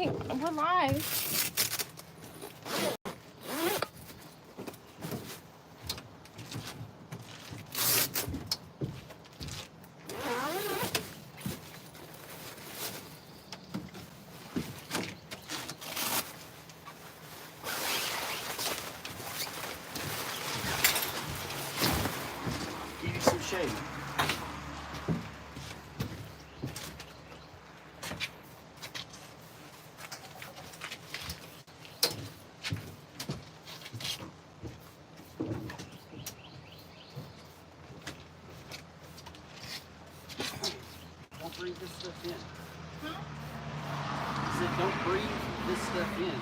Okay, we're live. Give you some shade. Don't breathe this stuff in. I said don't breathe this stuff in.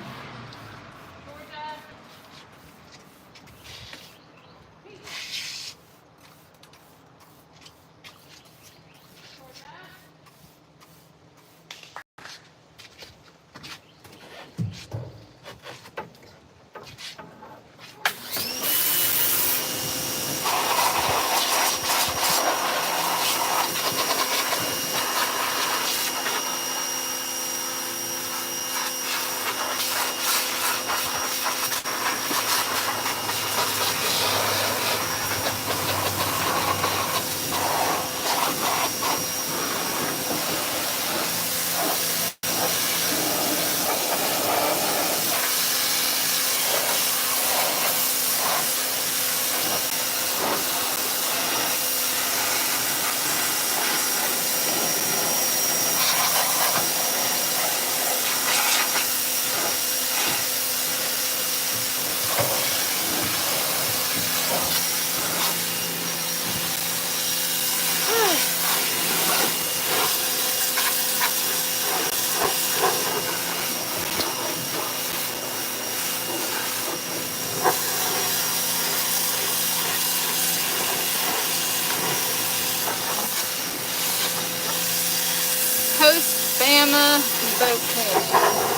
Post Bama boat cleaning.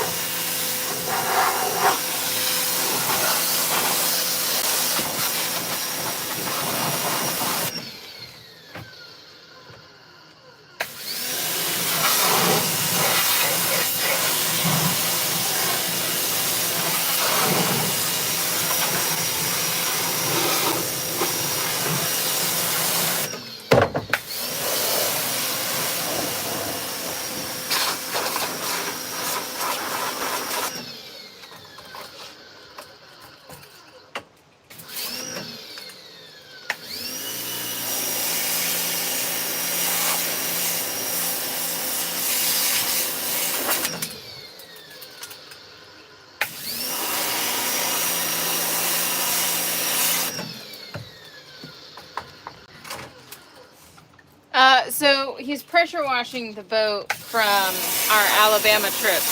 So he's pressure washing the boat from our Alabama trip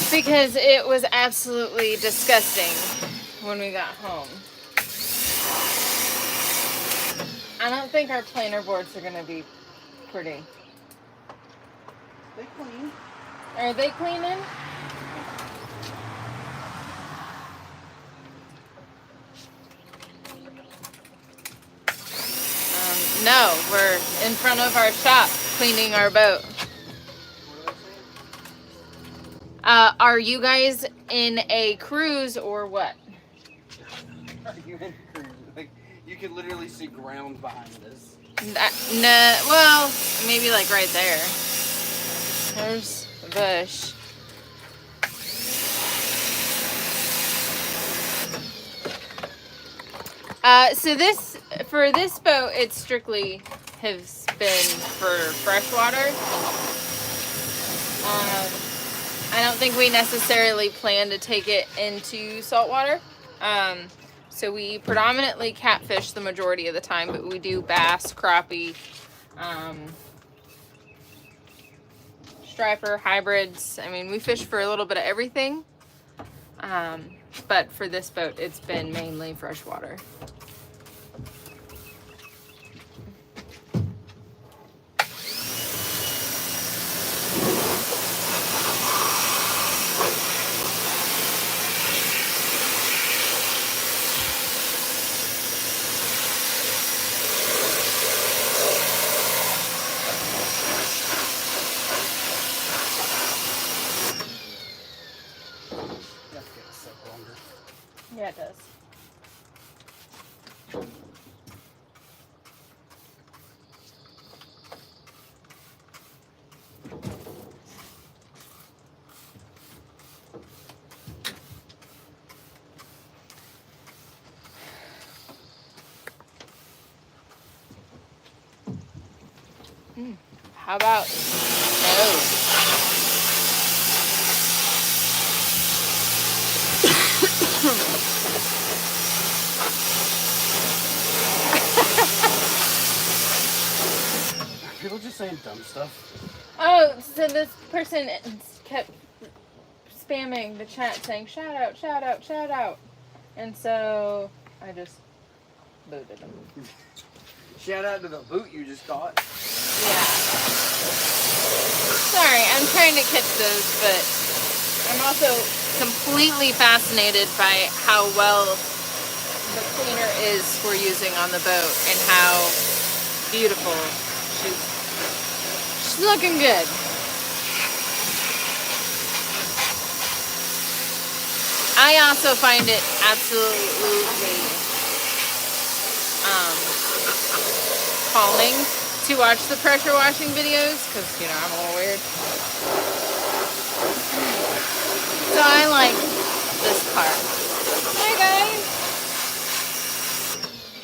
because it was absolutely disgusting when we got home. I don't think our planer boards are going to be pretty. They clean. Are they cleaning? No, we're in front of our shop cleaning our boat. What are Are you guys in a cruise or what? they saying? Are you in a cruise? Like, you can literally see ground behind us. No, well, maybe like right there. There's a bush. So for this boat, it strictly has been for freshwater. I don't think we necessarily plan to take it into saltwater. So we predominantly catfish the majority of the time, but we do bass, crappie, striper, hybrids. I mean, we fish for a little bit of everything. But for this boat, it's been mainly freshwater. it does. How about no? People just saying dumb stuff. Oh, so this person kept spamming the chat saying shout out, shout out, shout out. And so I just booted them. Shout out to the boot you just caught. Yeah. Sorry, I'm trying to catch those, but I'm also completely fascinated by how well the cleaner is we're using on the boat and how beautiful she's looking good. I also find it absolutely calming to watch the pressure washing videos because, you know, I'm a little weird. So I like this part. Hi guys!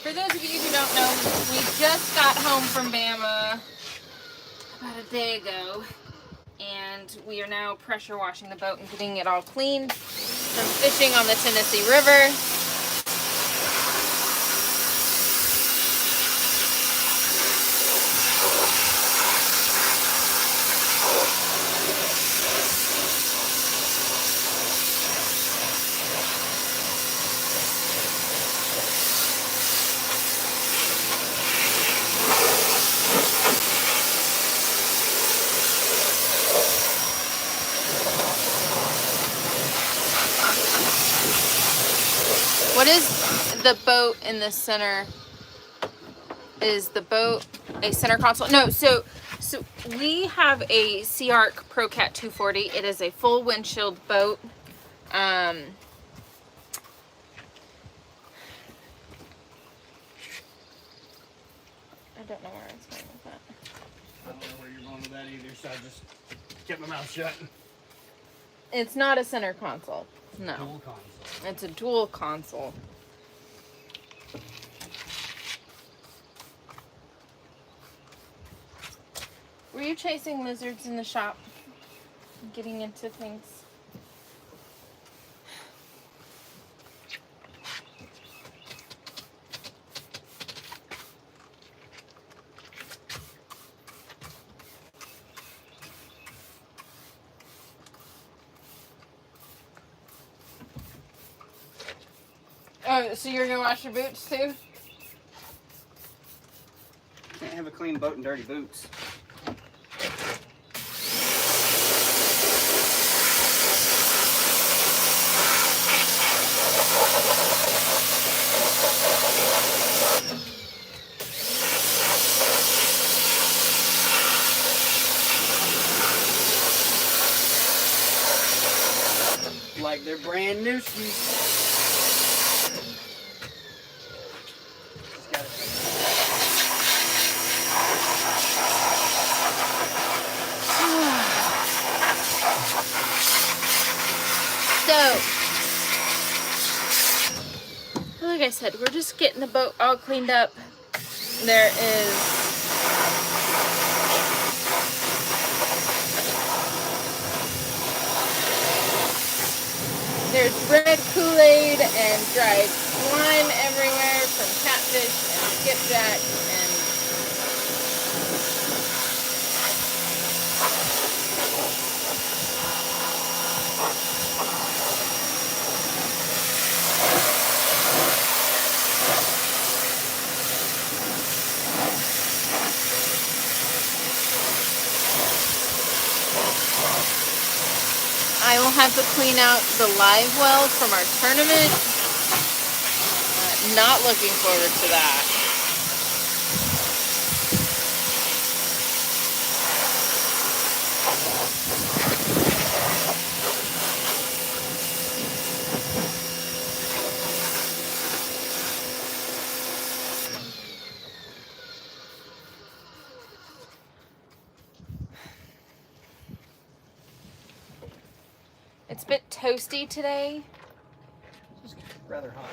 For those of you who don't know, we just got home from Bama about a day ago, and we are now pressure washing the boat and getting it all clean from fishing on the Tennessee River. What is the boat in the center? Is the boat a center console? No, so we have a Sea Arc ProCat 240. It is a full windshield boat. I don't know where I was going with that. I don't know where you're going with that either, so I just kept my mouth shut. It's not a center console. No. Dual console. It's a dual console. Were you chasing lizards in the shop? Getting into things? Oh, so you're gonna wash your boots too? Can't have a clean boat and dirty boots. Like they're brand new skis. So, like I said, we're just getting the boat all cleaned up. There's red Kool-Aid and dried slime everywhere from catfish and skipjack and I will have to clean out the live well from our tournament. Not looking forward to that. It's a bit toasty today. It's just rather hot.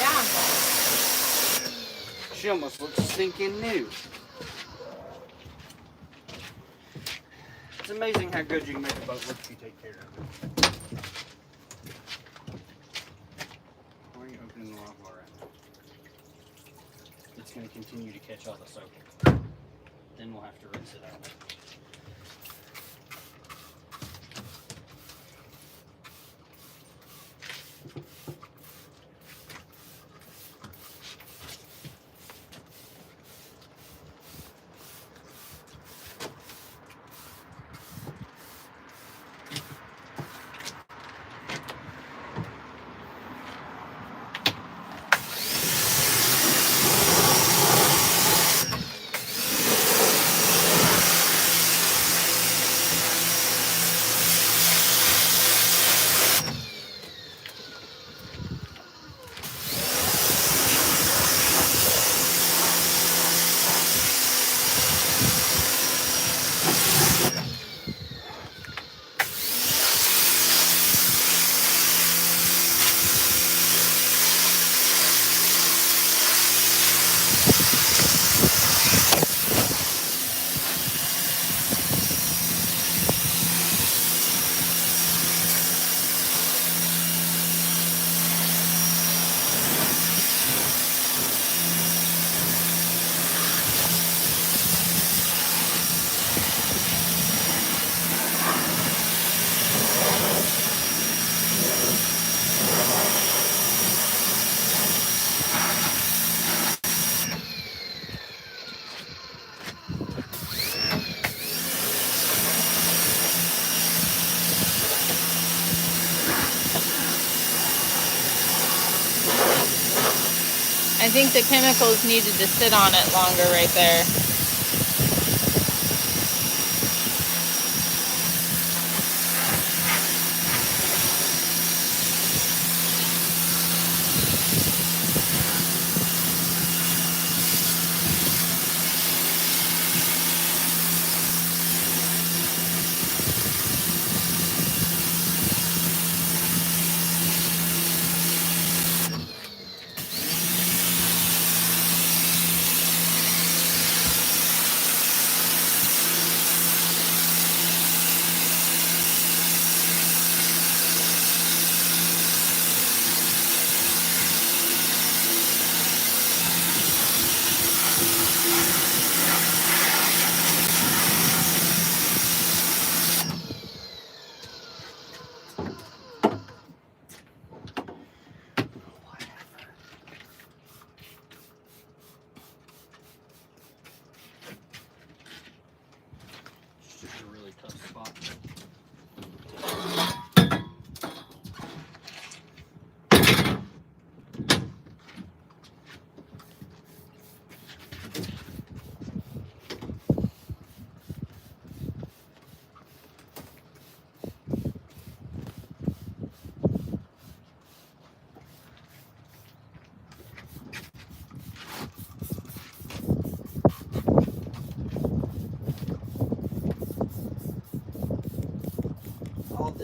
Yeah. She almost looks stinking new. It's amazing how good you can make a boat look if you take care of it. Why are you opening the log bar out? It's going to continue to catch all the soap. Then we'll have to rinse it out. I think the chemicals needed to sit on it longer right there.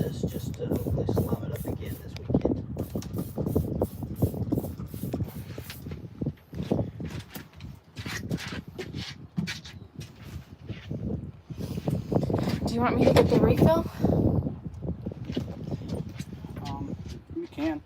this just to hopefully slum it up again this weekend. Do you want me to get the refill? You can.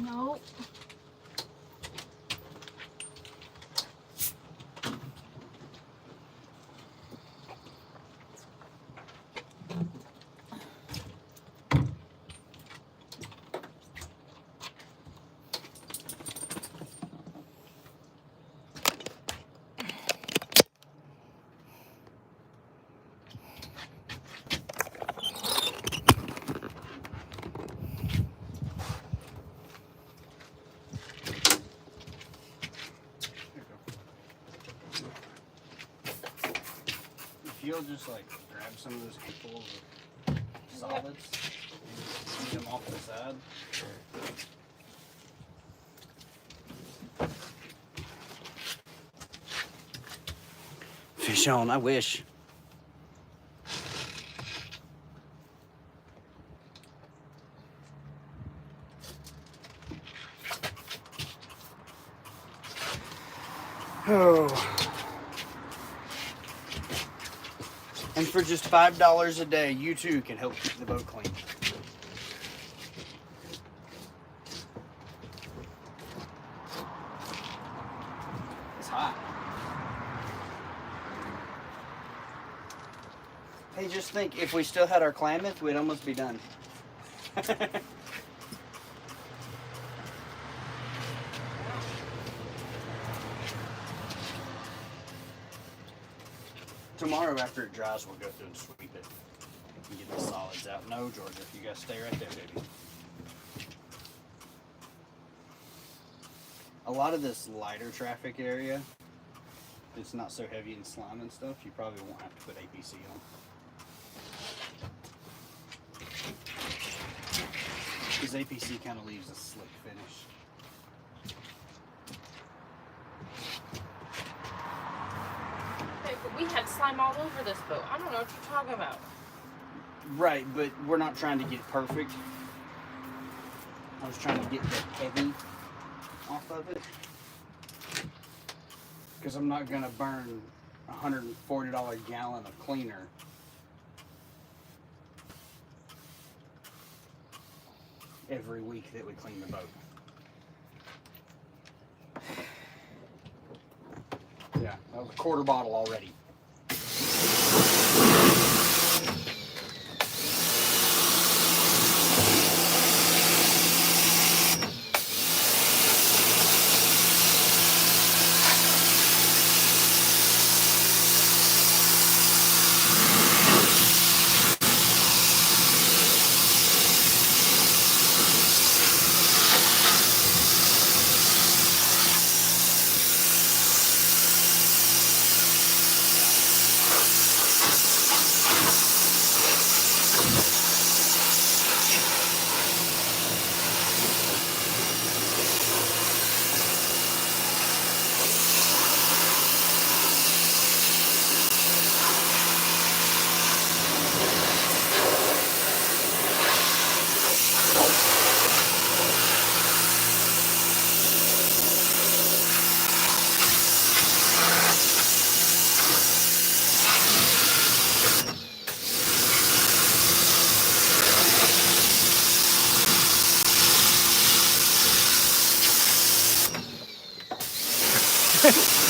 No. If you'll just like grab some of those handfuls of solids and clean them off the side. Fish on, I wish. Oh. And for just $5 a day, you too can help keep the boat clean. It's hot. Hey, just think, if we still had our Klamath, we'd almost be done. Tomorrow after it dries, we'll go through and sweep it. and get the solids out. No, Georgia, you gotta stay right there, baby. A lot of this lighter traffic area, it's not so heavy in slime and stuff, you probably won't have to put APC on. Because APC kind of leaves a slick finish. Hey, but we had slime all over this boat. I don't know what you're talking about. Right, but we're not trying to get perfect. I was trying to get the heavy off of it. Because I'm not going to burn a $140 gallon of cleaner every week that we clean the boat. Yeah, that was a quarter bottle already.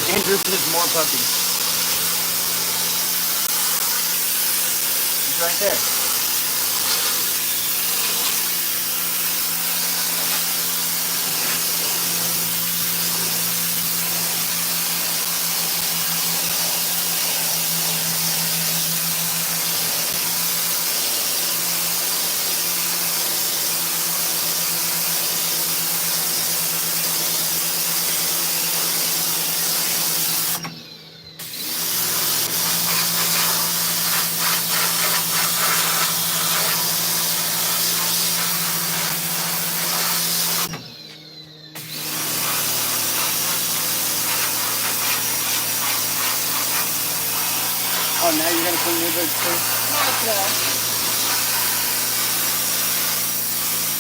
Andrew says more puppies. He's right there. Oh, now you're gonna clean your boots too?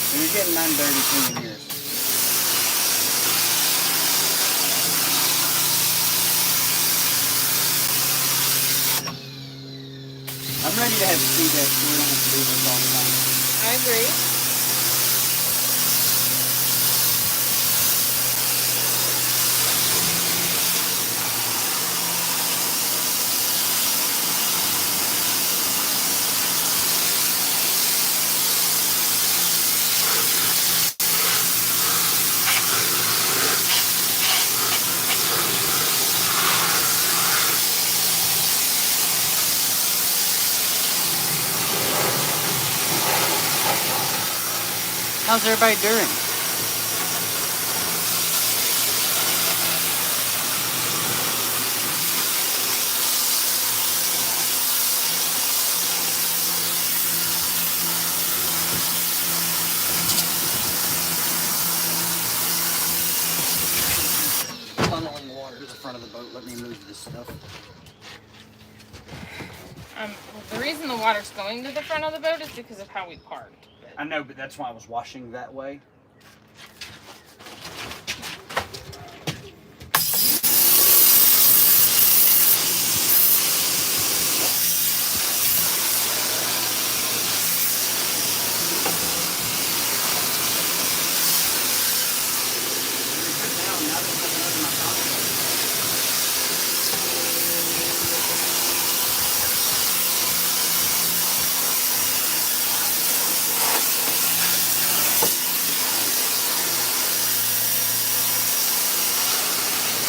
So you're getting mine dirty cleaning yours. I'm ready to have speed dates so we don't have to do this all the time. I agree. How's everybody doing? Funneling water to the front of the boat. Let me move this stuff. The reason the water's going to the front of the boat is because of how we parked. I know, but that's why I was washing that way.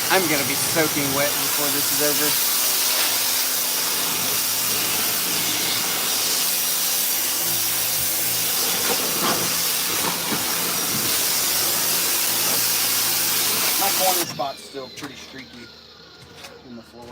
I'm gonna be soaking wet before this is over. spot's still pretty streaky in the floor.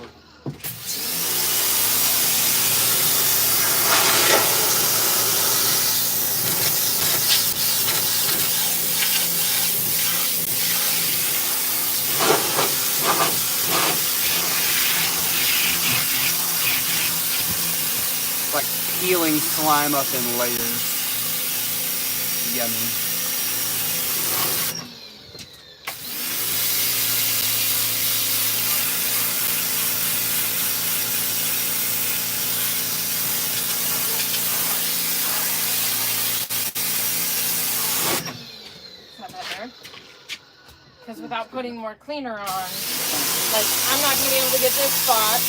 Like peeling slime up in layers. Yummy. Because without putting more cleaner on, like, I'm not going to be able to get this spot.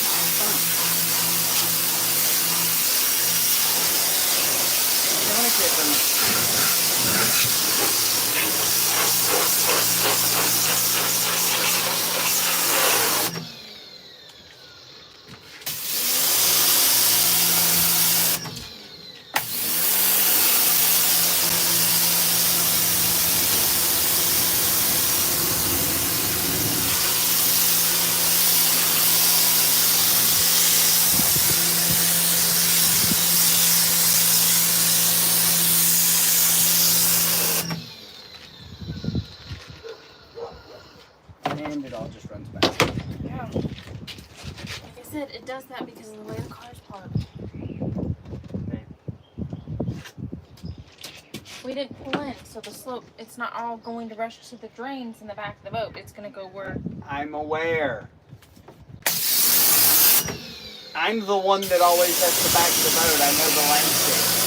And it all just runs back. Yeah. Like I said, it does that because of the way the car's parked. We didn't pull in, so the slope, it's not all going to rush to the drains in the back of the boat. It's going to go where... I'm aware. I'm the one that always has to back the boat. I know the landscape.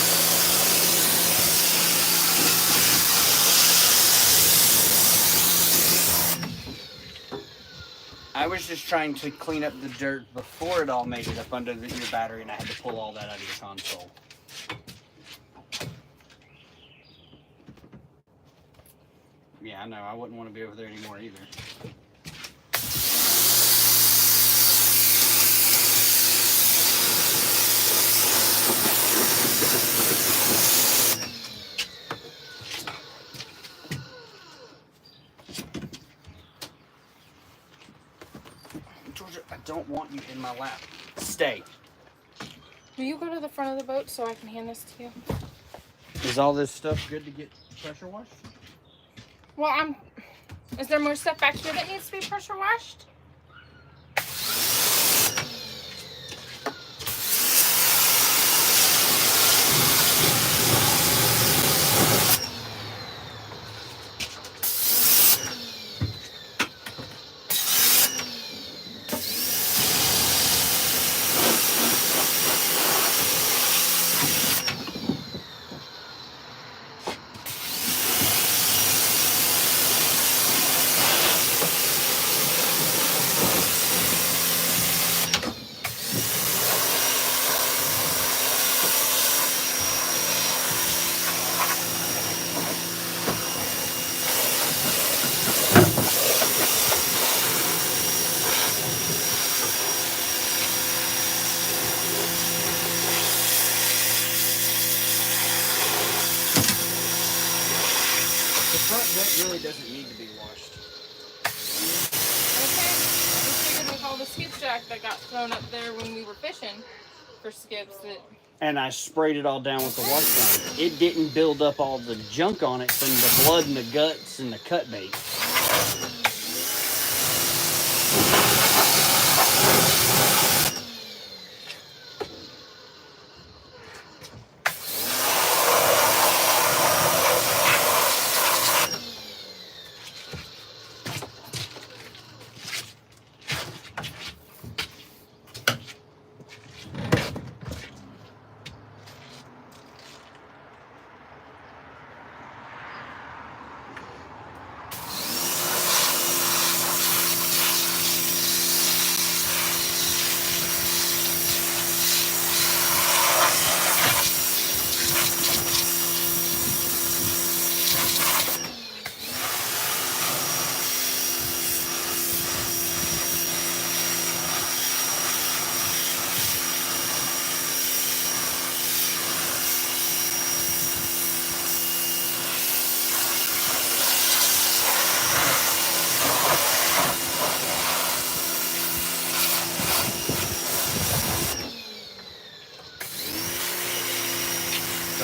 I was just trying to clean up the dirt before it all made it up under your battery, and I had to pull all that out of your console. Yeah, I know. I wouldn't want to be over there anymore either. Georgia, I don't want you in my lap. Stay. Will you go to the front of the boat so I can hand this to you? Is all this stuff good to get pressure washed? Well, is there more stuff back here that needs to be pressure washed? That really doesn't need to be washed. Okay. I just figured with all the skipjack that got thrown up there when we were fishing for skips that... And I sprayed it all down with the wash gun. It didn't build up all the junk on it from the blood and the guts and the cut bait.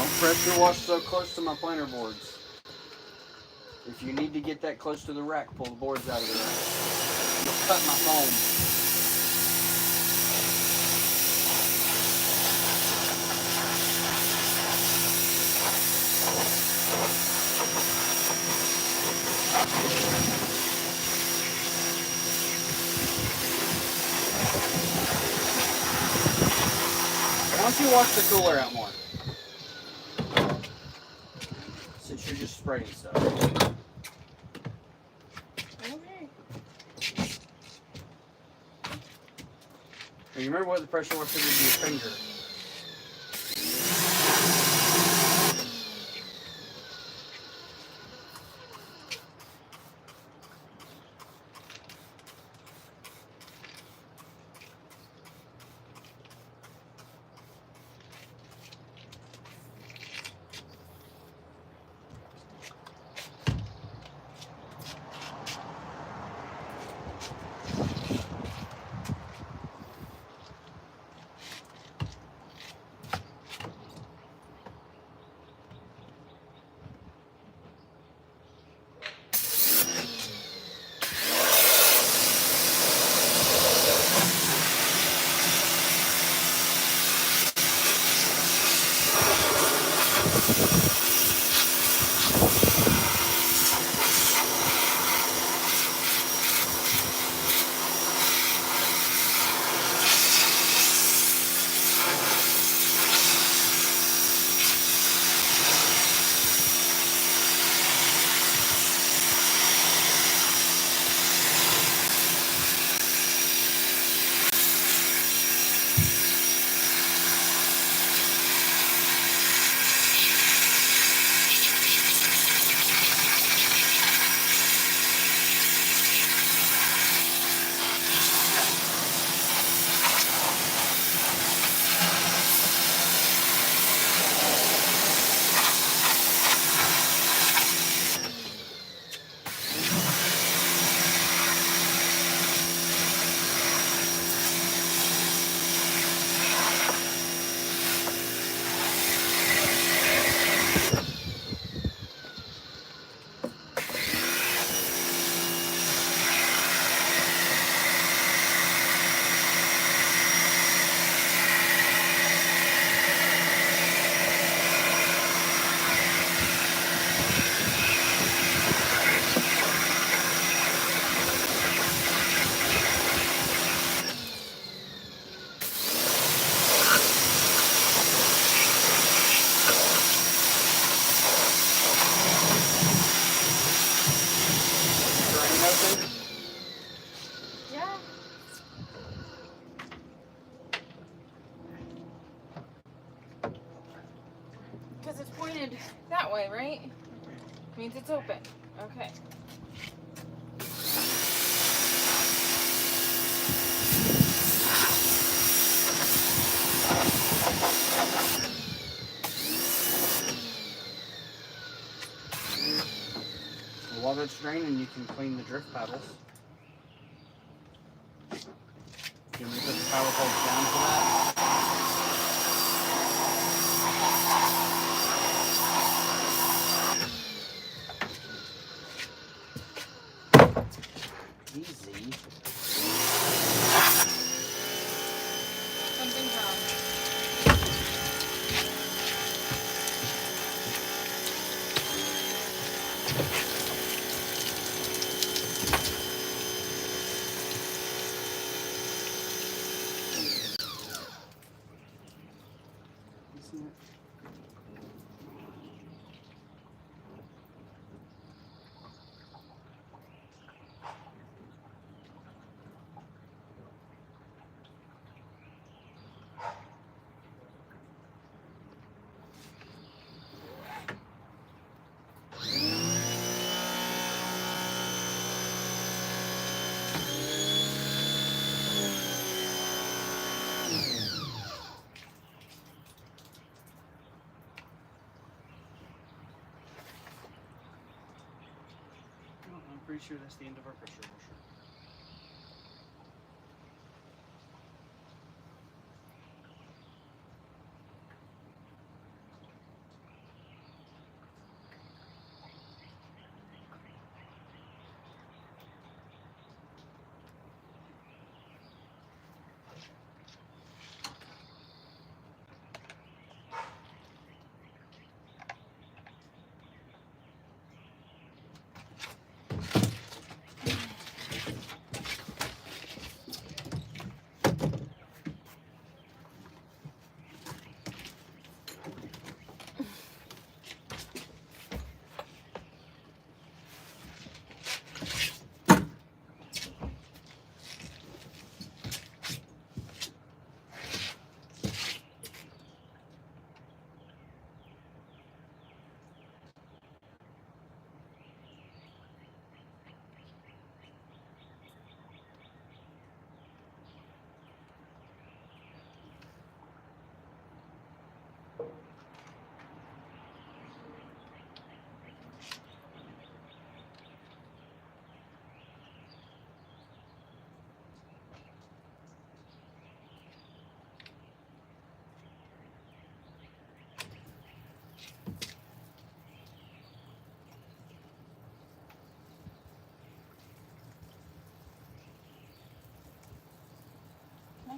Don't pressure wash so close to my planter boards. If you need to get that close to the rack, pull the boards out of the rack. You'll cut my foam. Why don't you wash the cooler out more? Since you're just spraying stuff. Okay. You remember what the pressure washer did to your finger? Yeah. Because it's pointed that way, right? Means it's open. Okay. While it's draining, you can clean the drift paddles. You want me to put the paddle holds down for that? Easy. Something's wrong. Isn't it? I'm pretty sure that's the end of our pressure washer.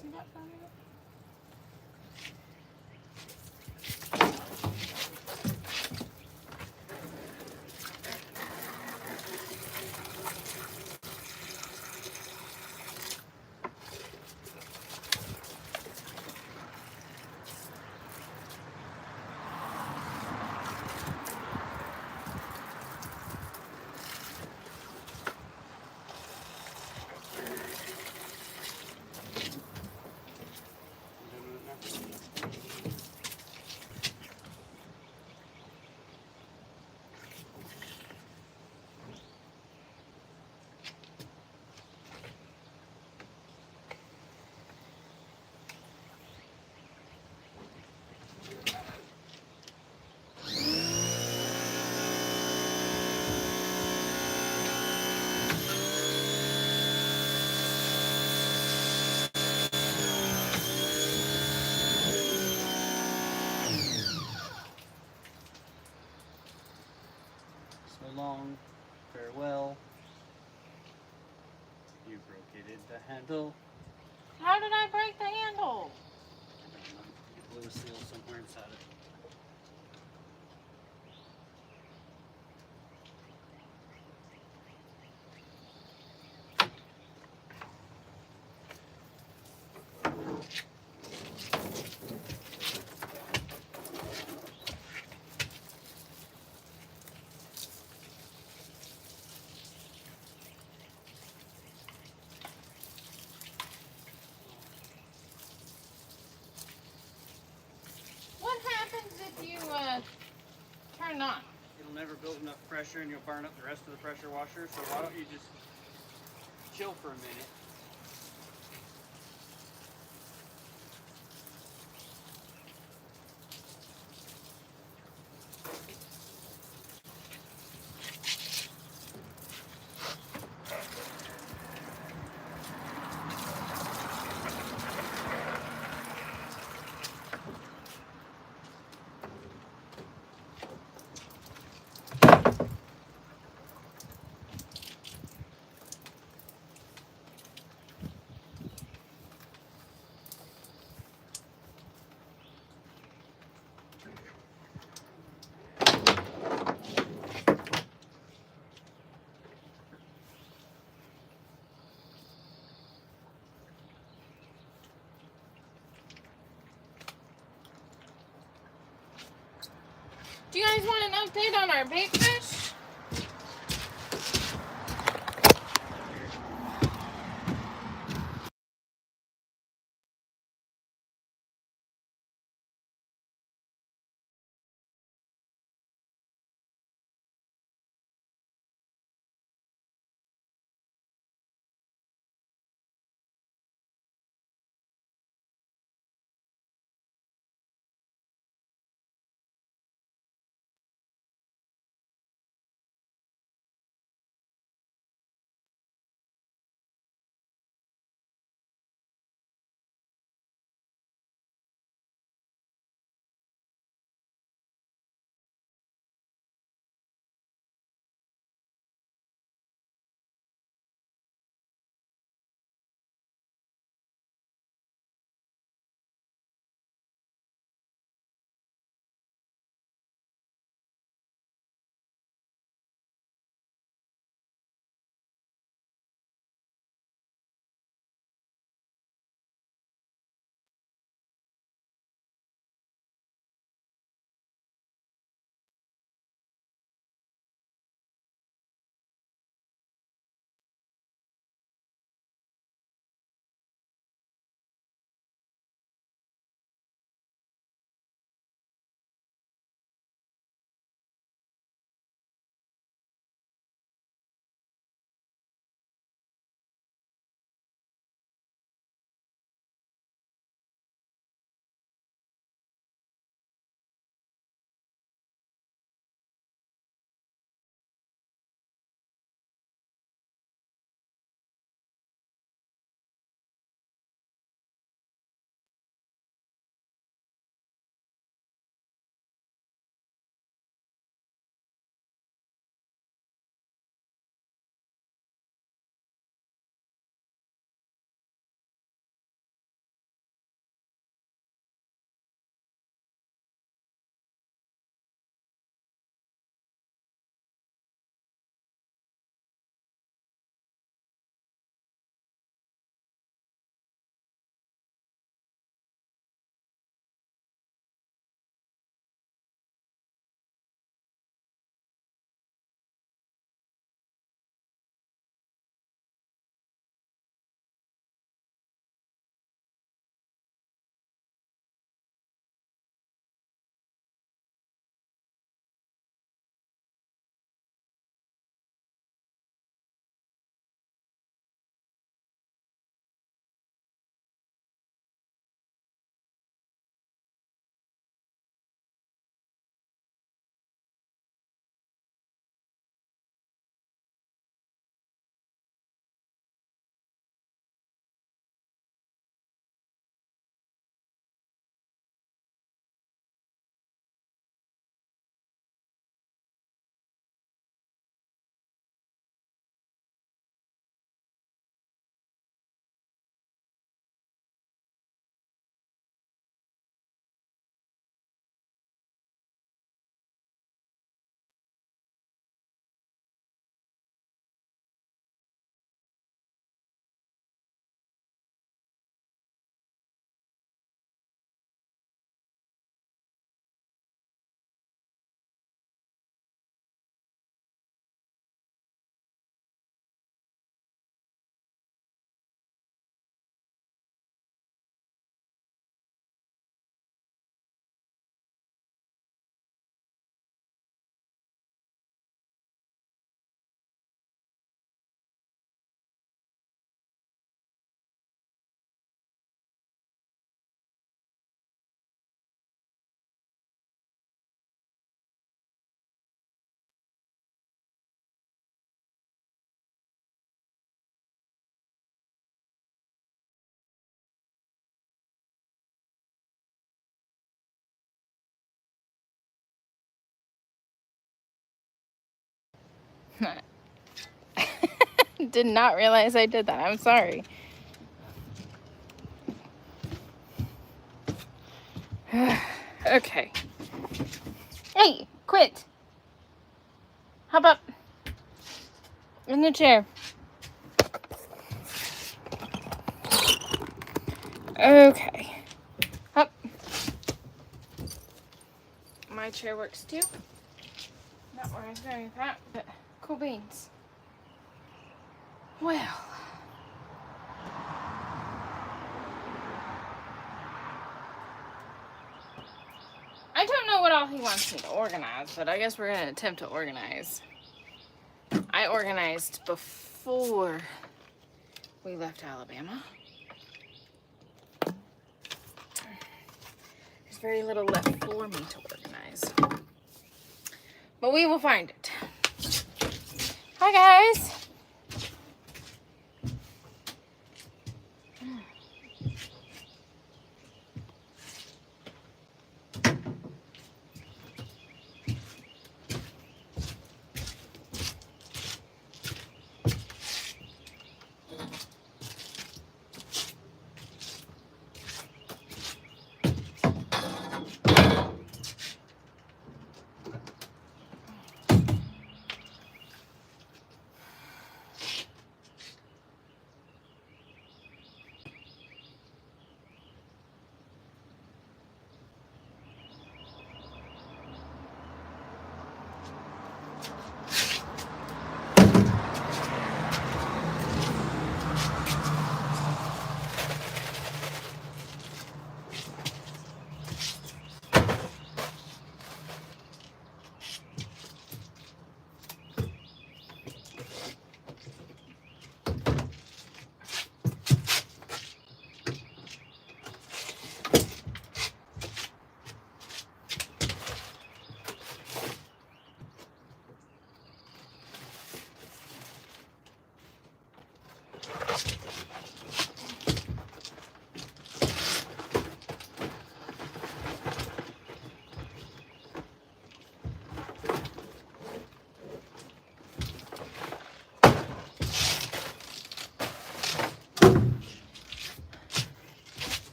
See that for a minute? So long, farewell. You broke it at the handle. How did I break the handle? I don't know. You blew a seal somewhere inside it. What happens if you turn on? It'll never build enough pressure and you'll burn up the rest of the pressure washer. So why don't you just chill for a minute? Do you guys want an update on our big fish? Did not realize I did that. I'm sorry. Okay. Hey, quit. Hop up. In the chair. Okay. Up. My chair works too. Not where I was going with that, but cool beans. Well. I don't know what all he wants me to organize, but I guess we're going to attempt to organize. I organized before we left Alabama. There's very little left for me to organize. But we will find it. Hi, guys.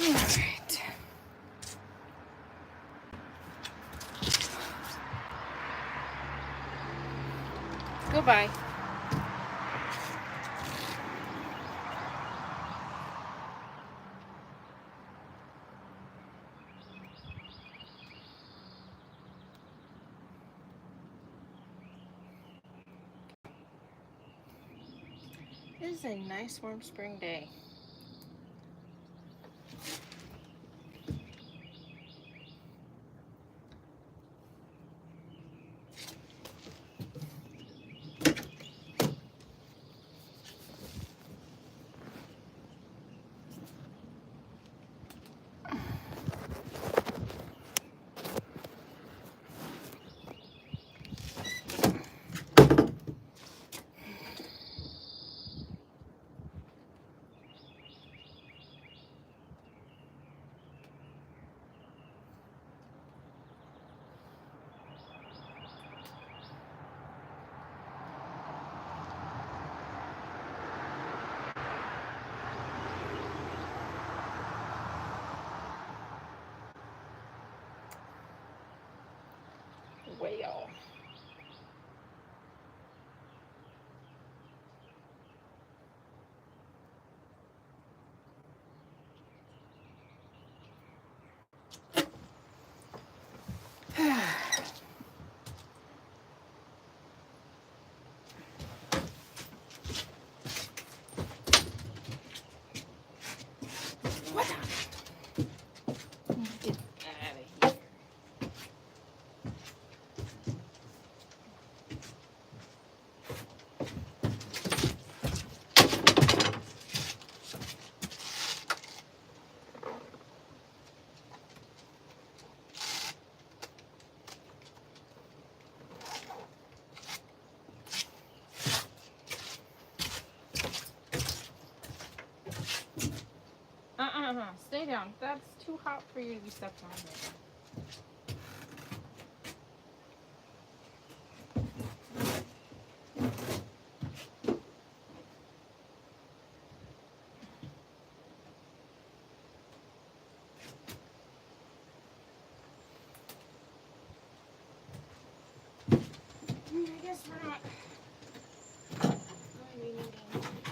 All right. Goodbye. It is a nice warm spring day. Well. What? Get out of here. Stay down. That's too hot for you to be stepped on right now. I guess we're not going to be needing these anymore.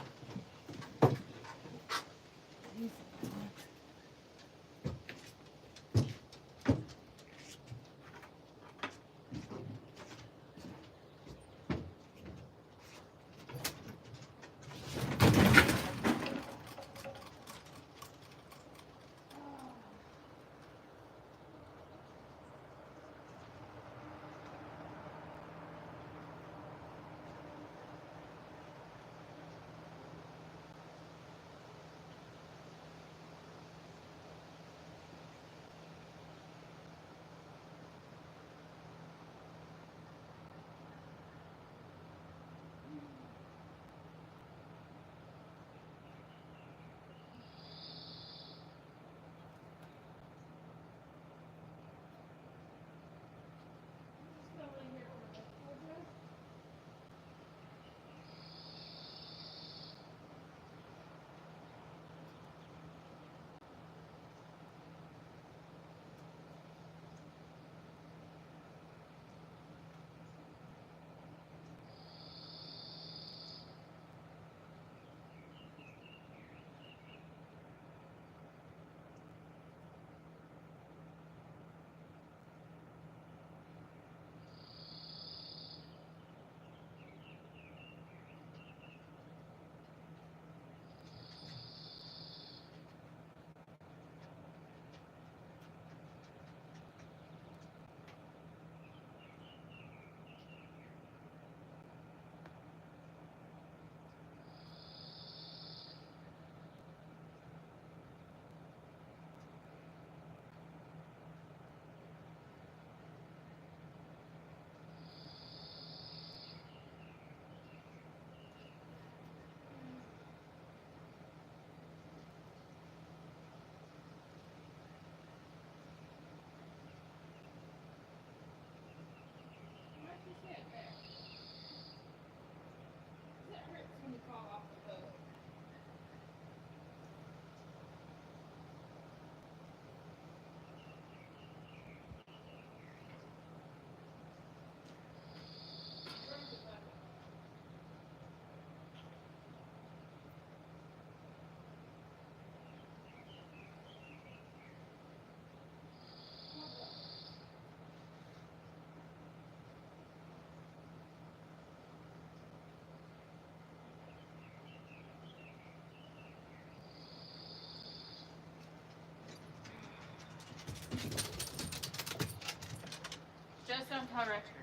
Just don't tell Richard.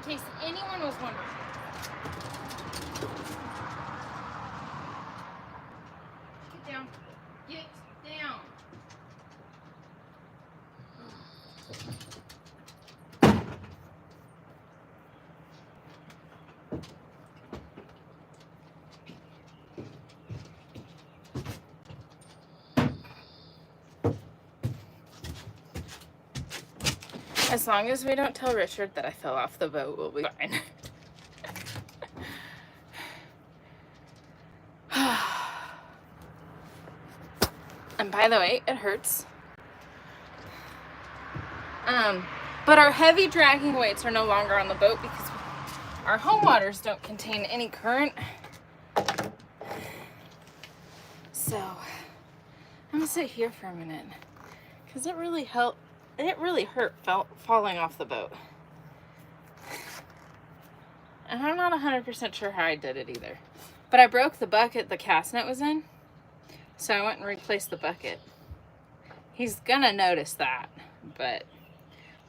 case anyone was wondering. Get down. Get down. As long as we don't tell Richard that I fell off the boat, we'll be fine. And by the way, it hurts. But our heavy dragging weights are no longer on the boat because our home waters don't contain any current. So I'm gonna sit here for a minute because it really helped. It really hurt falling off the boat. And I'm not 100% sure how I did it either. But I broke the bucket the cast net was in. So I went and replaced the bucket. He's gonna notice that. But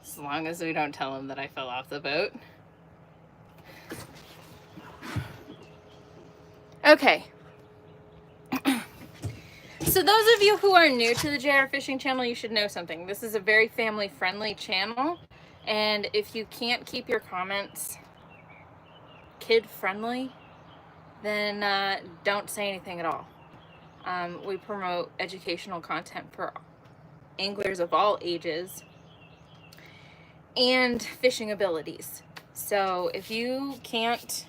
as long as we don't tell him that I fell off the boat. Okay. So those of you who are new to the JayRFishing channel, you should know something. This is a very family-friendly channel, and if you can't keep your comments kid-friendly, then don't say anything at all. We promote educational content for anglers of all ages and fishing abilities. So if you can't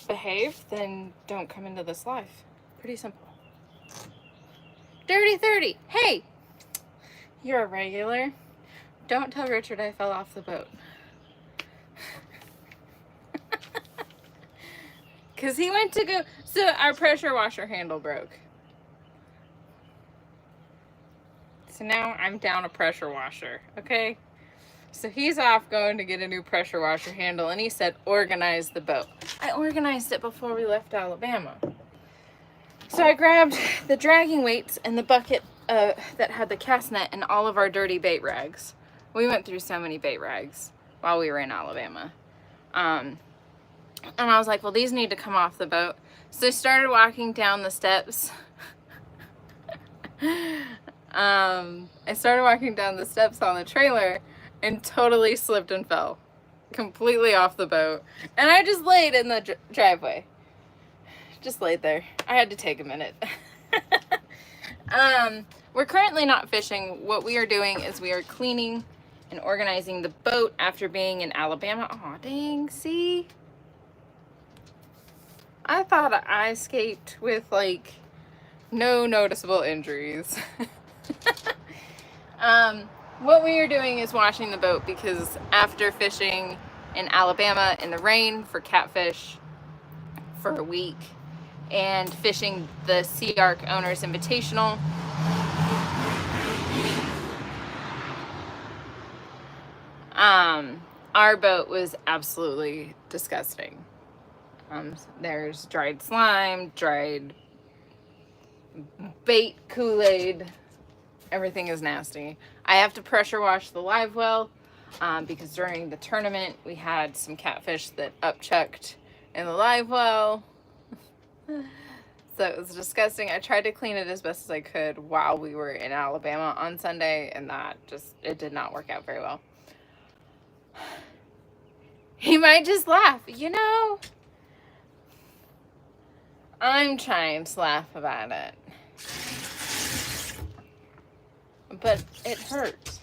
behave, then don't come into this live. Pretty simple. Dirty 30. Hey, you're a regular. Don't tell Richard I fell off the boat. Because he went to go, so our pressure washer handle broke. So now I'm down a pressure washer, okay? So he's off going to get a new pressure washer handle, and he said, organize the boat. I organized it before we left Alabama. So I grabbed the dragging weights and the bucket that had the cast net and all of our dirty bait rags. We went through so many bait rags while we were in Alabama. And I was like, well, these need to come off the boat. So I started walking down the steps. I started walking down the steps on the trailer and totally slipped and fell completely off the boat. And I just laid in the driveway. Just laid there. I had to take a minute. We're currently not fishing. What we are doing is we are cleaning and organizing the boat after being in Alabama. Aw, dang, see? I thought I escaped with like no noticeable injuries. What we are doing is washing the boat because after fishing in Alabama in the rain for catfish for a week and fishing the Sea Arc Owners Invitational, our boat was absolutely disgusting. There's dried slime, dried bait Kool-Aid. Everything is nasty. I have to pressure wash the live well because during the tournament we had some catfish that upchucked in the live well. So it was disgusting. I tried to clean it as best as I could while we were in Alabama on Sunday, and it did not work out very well. He might just laugh, you know? I'm trying to laugh about it. But it hurt.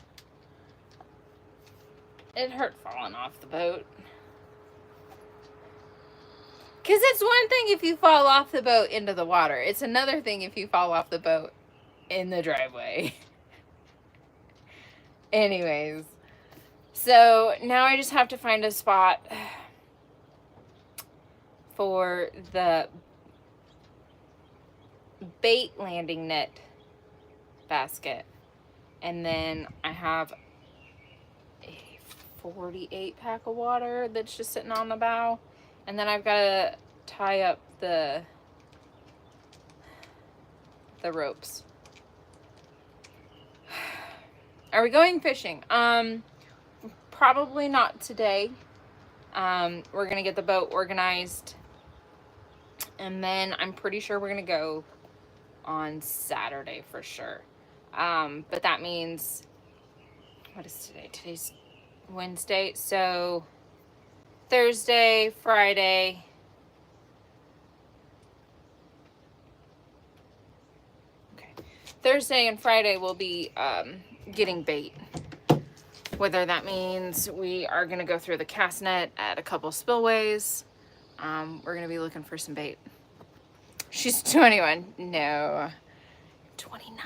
It hurt falling off the boat. Because it's one thing if you fall off the boat into the water. It's another thing if you fall off the boat in the driveway. Anyways. So now I just have to find a spot for the bait landing net basket. And then I have a 48 pack of water that's just sitting on the bow. And then I've got to tie up the ropes. Are we going fishing? Probably not today. We're going to get the boat organized. And then I'm pretty sure we're going to go on Saturday for sure. But that means, what is today? Today's Wednesday. So Thursday, Friday. Okay. Thursday and Friday will be getting bait. Whether that means we are going to go through the cast net at a couple spillways. We're going to be looking for some bait. She's 21. No. 29.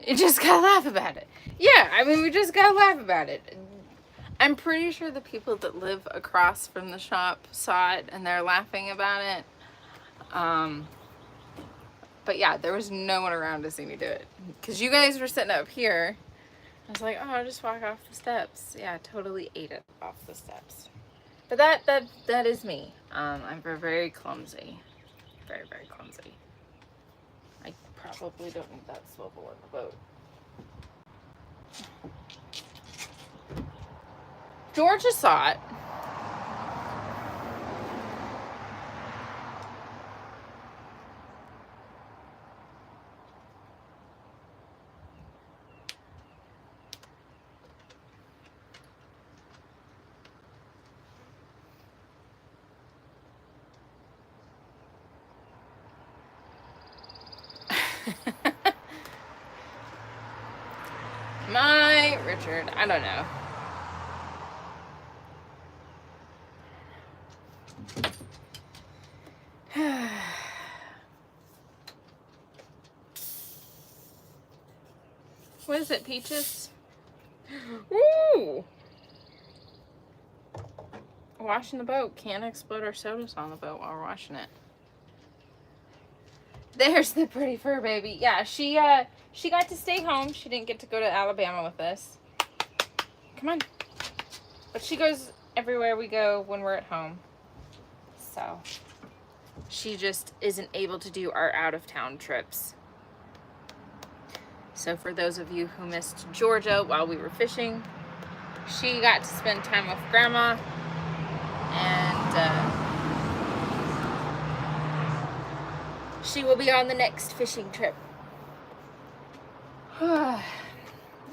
You just gotta laugh about it. Yeah, I mean, we just gotta laugh about it. I'm pretty sure the people that live across from the shop saw it and they're laughing about it. But yeah, there was no one around to see me do it. Because you guys were sitting up here. I was like, oh, I'll just walk off the steps. Yeah, I totally ate it off the steps. But that is me. I'm very clumsy. Very, very clumsy. I probably don't need that swivel in the boat. Georgia saw it. My Richard, I don't know. What is it, peaches? Woo! Washing the boat. Can't explode our sodas on the boat while we're washing it. There's the pretty fur baby. Yeah, she got to stay home. She didn't get to go to Alabama with us. Come on. But she goes everywhere we go when we're at home. So she just isn't able to do our out-of-town trips. So for those of you who missed Georgia while we were fishing, she got to spend time with Grandma, and she will be on the next fishing trip.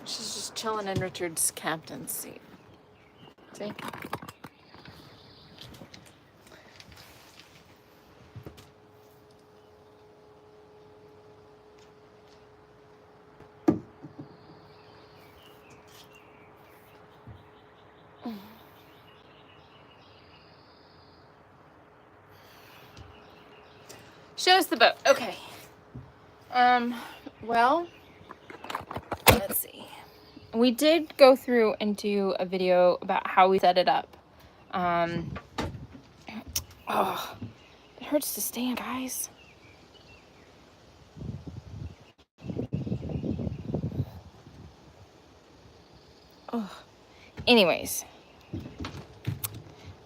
She's just chilling in Richard's captain's seat. See? Show us the boat. Okay. Well, let's see. We did go through and do a video about how we set it up. Oh, it hurts to stand, guys. Oh. Anyways,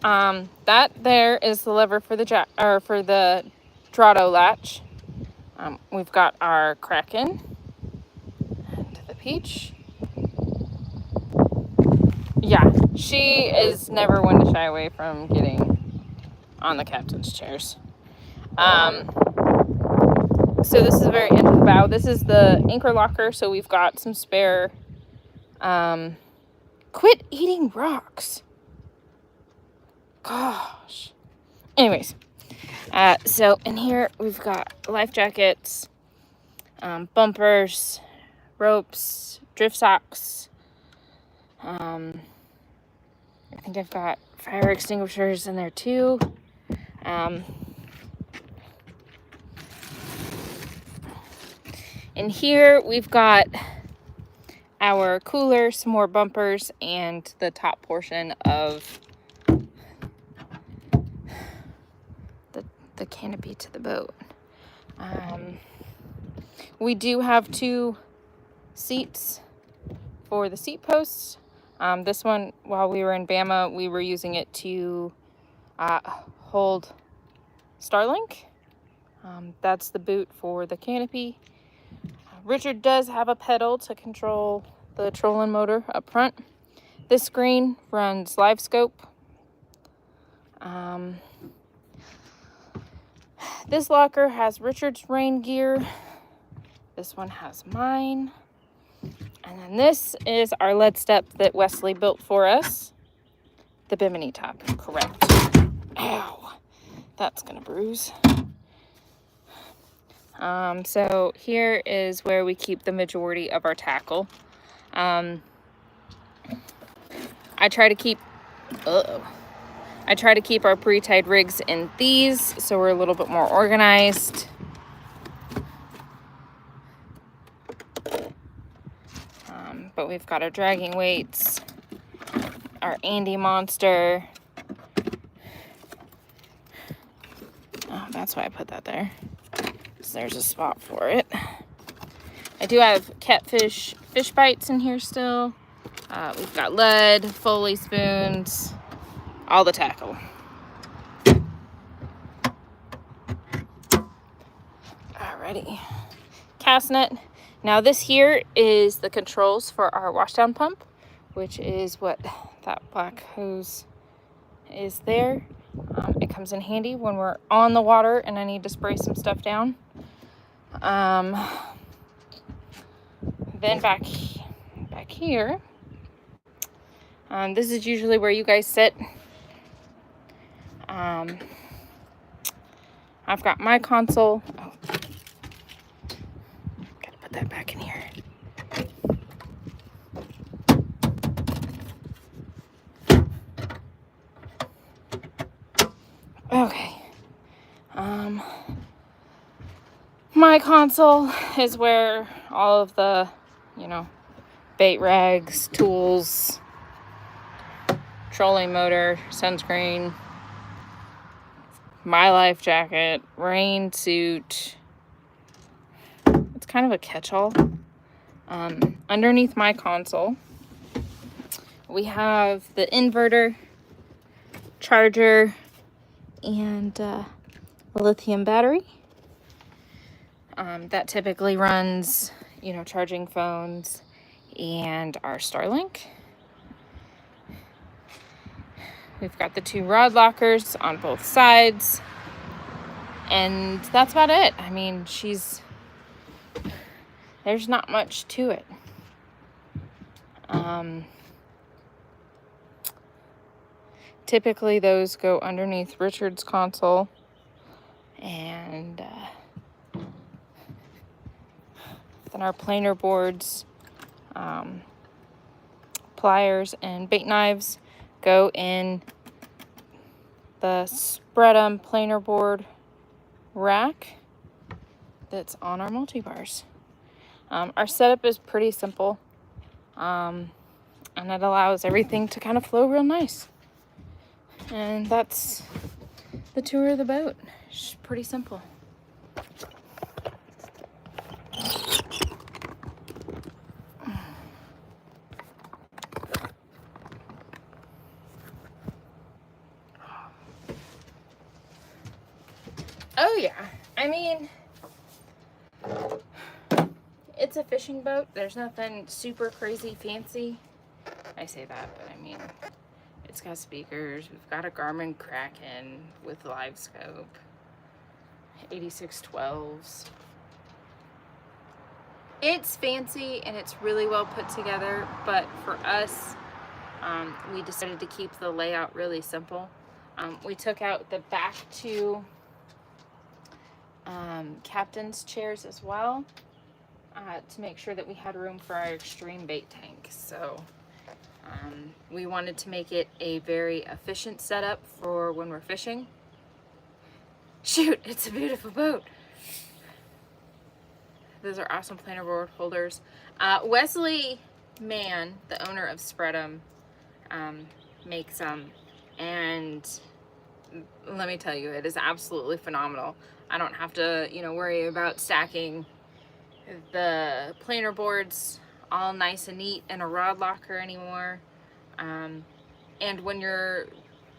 that there is the lever for the for the Drado latch. We've got our Kraken and the Peach. Yeah, she is never one to shy away from getting on the captain's chairs. So this is the very end of the bow. This is the anchor locker, so we've got some spare. Quit eating rocks. Gosh. Anyways, so in here we've got life jackets, bumpers, ropes, drift socks. I think I've got fire extinguishers in there too. In here we've got our cooler, some more bumpers, and the top portion of the canopy to the boat. We do have 2 seats for the seat posts. This one, while we were in Bama, we were using it to hold Starlink. That's the boot for the canopy. Richard does have a pedal to control the trolling motor up front. This screen runs live scope. This locker has Richard's rain gear. This one has mine. And then this is our lead step that Wesley built for us. The Bimini top, correct. Ow, that's gonna bruise. So here is where we keep the majority of our tackle. I try to keep our pre-tied rigs in these so we're a little bit more organized. But we've got our dragging weights, our Andy monster. Oh, that's why I put that there. So there's a spot for it. I do have catfish fish bites in here still. We've got lead, Foley spoons, all the tackle. Alrighty. Cast net. Now this here is the controls for our washdown pump, which is what that black hose is there. It comes in handy when we're on the water and I need to spray some stuff down. Then back here, this is usually where you guys sit. I've got my console. Oh, gotta put that back in here. Okay. My console is where all of the, bait rags, tools, trolling motor, sunscreen, my life jacket, rain suit. It's kind of a catch-all. Underneath my console, we have the inverter, charger, and a lithium battery. That typically runs, charging phones and our Starlink. We've got the 2 rod lockers on both sides. And that's about it. I mean, there's not much to it. Typically those go underneath Richard's console. And then our planer boards, pliers, and bait knives go in the spread 'em planer board rack that's on our multi-bars. Our setup is pretty simple, and it allows everything to kind of flow real nice. And that's the tour of the boat. It's pretty simple. Oh yeah, I mean, it's a fishing boat. There's nothing super crazy fancy. I say that, but I mean, it's got speakers. We've got a Garmin Kraken with live scope, 8612s. It's fancy and it's really well put together, but for us, we decided to keep the layout really simple. We took out the back 2 captain's chairs as well, to make sure that we had room for our extreme bait tank. So we wanted to make it a very efficient setup for when we're fishing. Shoot, it's a beautiful boat. Those are awesome planer board holders. Wesley Mann, the owner of Spread 'em, makes them, and let me tell you, it is absolutely phenomenal. I don't have to, worry about stacking the planer boards all nice and neat in a rod locker anymore. And when you're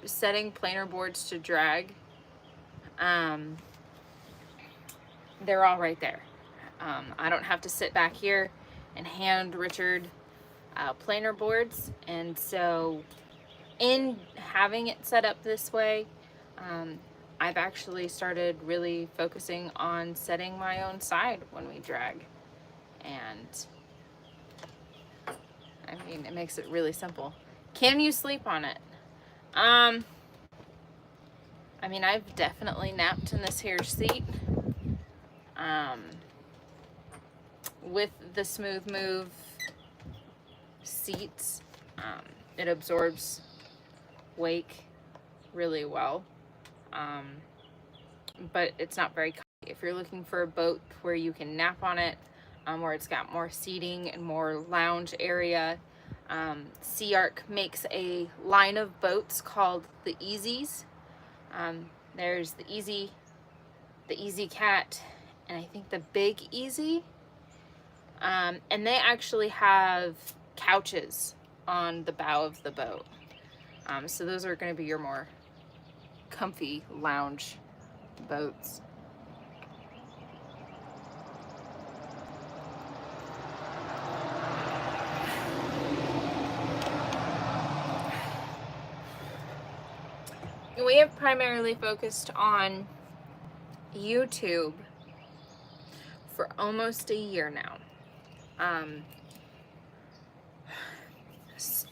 setting planer boards to drag, they're all right there. I don't have to sit back here and hand Richard planer boards, and so in having it set up this way, I've actually started really focusing on setting my own side when we drag, and I mean, it makes it really simple. Can you sleep on it? I mean, I've definitely napped in this here seat. With the Smooth Move seats, it absorbs wake really well, but it's not very comfy. If you're looking for a boat where you can nap on it, where it's got more seating and more lounge area, Sea Arc makes a line of boats called the Easies. There's the Easy Cat, and I think the Big Easy. And they actually have couches on the bow of the boat. So those are going to be your more comfy lounge boats. We have primarily focused on YouTube for almost a year now.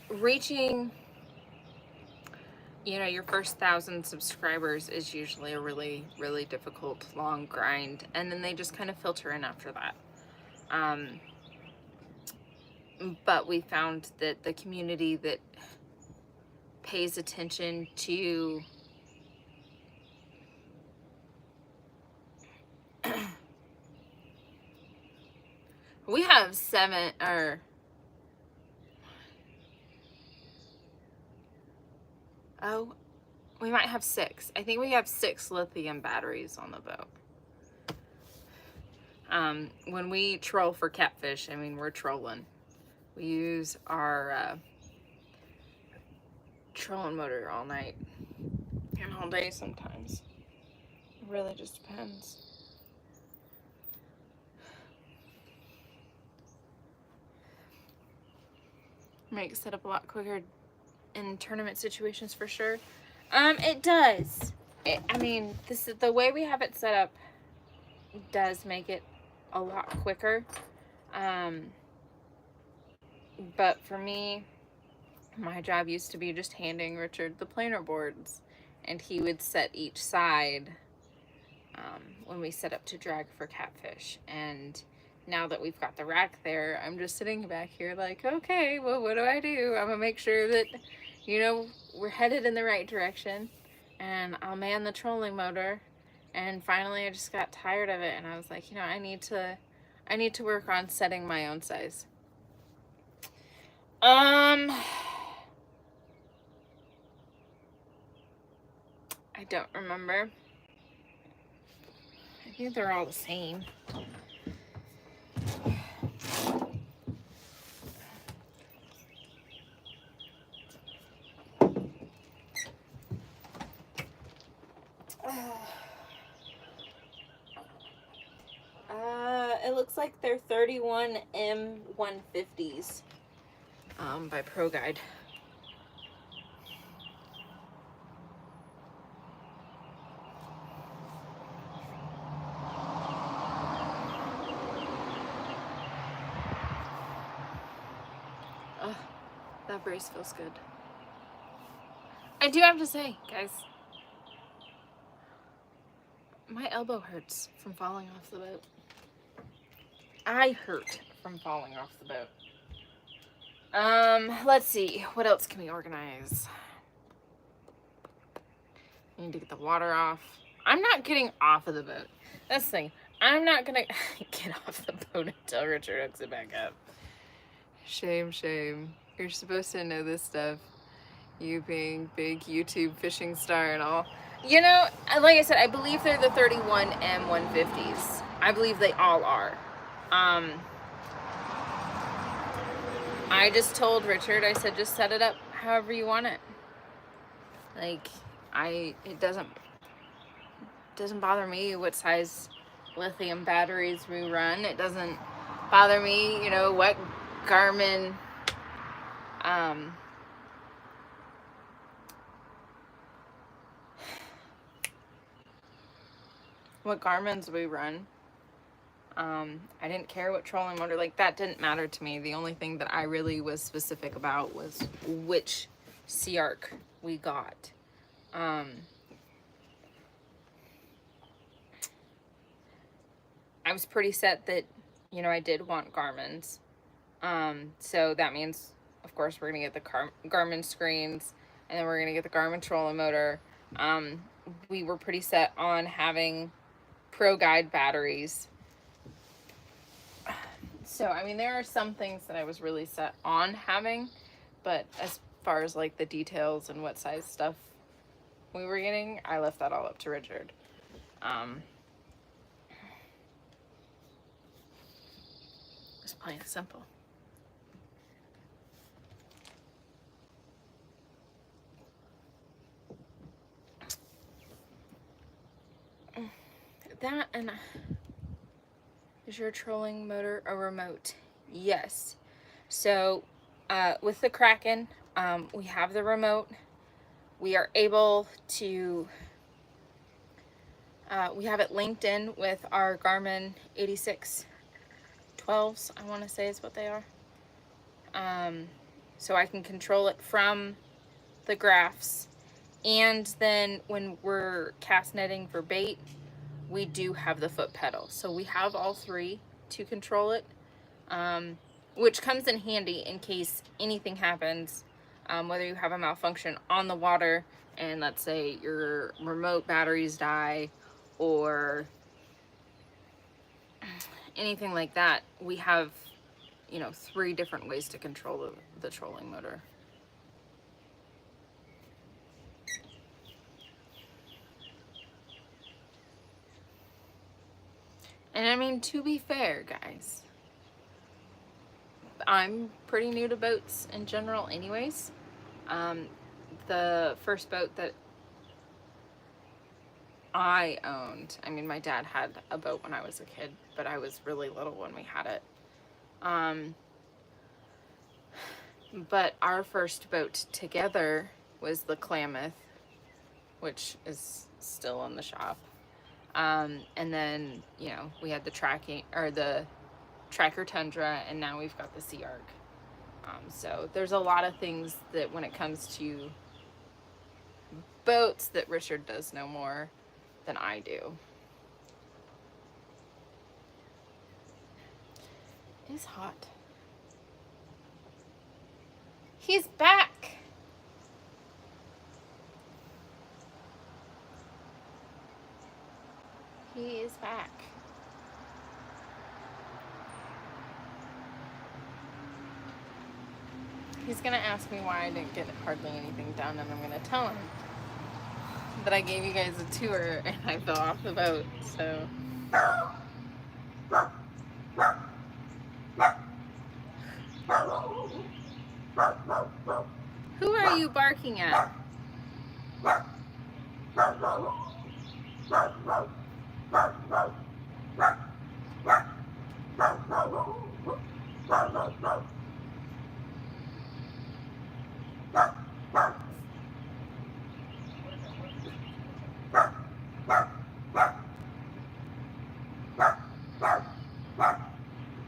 Reaching, you know, your first 1,000 subscribers is usually a really, really difficult, long grind, and then they just kind of filter in after that. But we found that the community that pays attention to we have 7 or we might have 6. I think we have 6 lithium batteries on the boat. When we troll for catfish, I mean, we're trolling. We use our trolling motor all night and all day sometimes. It really just depends. Makes it up a lot quicker in tournament situations for sure. It does. I mean, this is the way we have it set up does make it a lot quicker. But for me, my job used to be just handing Richard the planer boards, and he would set each side when we set up to drag for catfish. And now that we've got the rack there, I'm just sitting back here like, okay, well, what do? I'm gonna make sure that, you know, we're headed in the right direction, and I'll man the trolling motor. And finally I just got tired of it, and I was like, you know, I need to work on setting my own size. I don't remember. I think they're all the same. It looks like they're 31 M150s by Pro Guide. That brace feels good. I do have to say, guys, my elbow hurts from falling off the boat. I hurt from falling off the boat. Let's see. What else can we organize? I need to get the water off. I'm not getting off of the boat. That's the thing. I'm not gonna get off the boat until Richard hooks it back up. Shame, shame. You're supposed to know this stuff. You being big YouTube fishing star and all. You know, like I said, I believe they're the 31 M150s. I believe they all are. I just told Richard, I said, just set it up however you want it. Like, it doesn't bother me what size lithium batteries we run. It doesn't bother me, you know, what Garmin what Garmin's we run. I didn't care what trolling motor, like that didn't matter to me. The only thing that I really was specific about was which C-Arc we got. I was pretty set that, you know, I did want Garmin's. So that means, of course, we're gonna get the Garmin screens, and then we're gonna get the Garmin trolling motor. We were pretty set on having Pro Guide batteries. So, I mean, there are some things that I was really set on having, but as far as like the details and what size stuff we were getting, I left that all up to Richard. Just plain and simple. That, and is your trolling motor a remote? Yes. So with the Kraken, we have the remote. We are able to, we have it linked in with our Garmin 8612s, I want to say is what they are. So I can control it from the graphs. And then when we're cast netting for bait, we do have the foot pedal. So we have all three to control it, which comes in handy in case anything happens, whether you have a malfunction on the water and let's say your remote batteries die or anything like that. We have, you know, 3 different ways to control the trolling motor. And I mean, to be fair, guys, I'm pretty new to boats in general anyways. The first boat that I owned, I mean, my dad had a boat when I was a kid, but I was really little when we had it. But our first boat together was the Klamath, which is still in the shop. And then, you know, we had the Tracker Tundra, and now we've got the C-Arc. So there's a lot of things that when it comes to boats that Richard does know more than I do. It's hot. He's back. He is back. He's gonna ask me why I didn't get hardly anything done, and I'm gonna tell him that I gave you guys a tour and I fell off the boat, so. Who are you barking at?